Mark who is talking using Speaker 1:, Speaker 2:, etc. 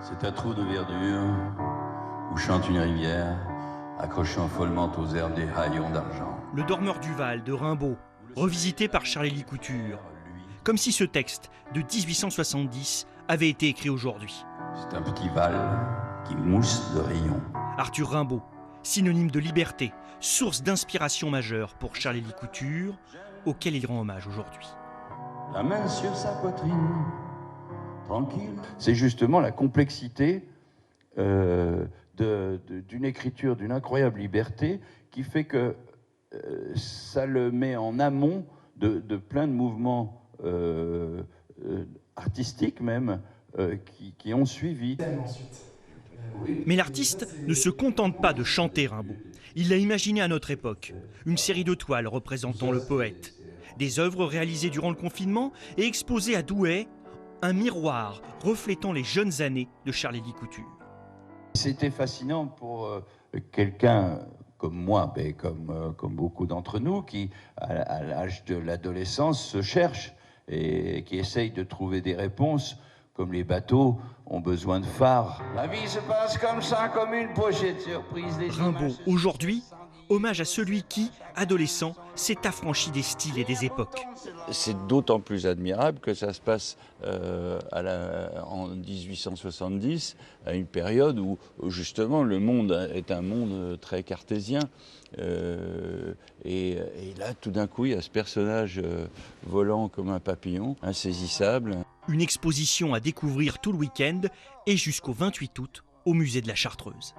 Speaker 1: C'est un trou de verdure où chante une rivière, accrochant follement aux herbes des haillons d'argent.
Speaker 2: Le dormeur du Val de Rimbaud, revisité par Charles-Élie Couture. Comme si ce texte de 1870 avait été écrit aujourd'hui.
Speaker 1: C'est un petit Val qui mousse de rayons.
Speaker 2: Arthur Rimbaud, synonyme de liberté, source d'inspiration majeure pour Charles-Élie Couture, auquel il rend hommage aujourd'hui.
Speaker 1: La main sur sa poitrine, tranquille.
Speaker 3: C'est justement la complexité d'une écriture d'une incroyable liberté qui fait que ça le met en amont de plein de mouvements artistiques même qui ont suivi.
Speaker 2: Mais l'artiste ne se contente pas de chanter Rimbaud. Il l'a imaginé à notre époque. Une série de toiles représentant le poète. Des œuvres réalisées durant le confinement et exposées à Douai, un miroir reflétant les jeunes années de Charles-Élie Couture.
Speaker 3: C'était fascinant pour quelqu'un comme moi, mais comme beaucoup d'entre nous, qui, à l'âge de l'adolescence, se cherche et qui essaye de trouver des réponses, comme les bateaux ont besoin de phares.
Speaker 1: La vie se passe comme ça, comme une pochette surprise.
Speaker 2: Rimbaud, aujourd'hui, hommage à celui qui, adolescent, s'est affranchi des styles et des époques.
Speaker 4: C'est d'autant plus admirable que ça se passe en 1870, à une période où justement le monde est un monde très cartésien. Et là, tout d'un coup, il y a ce personnage volant comme un papillon, insaisissable.
Speaker 2: Une exposition à découvrir tout le week-end et jusqu'au 28 août au musée de la Chartreuse.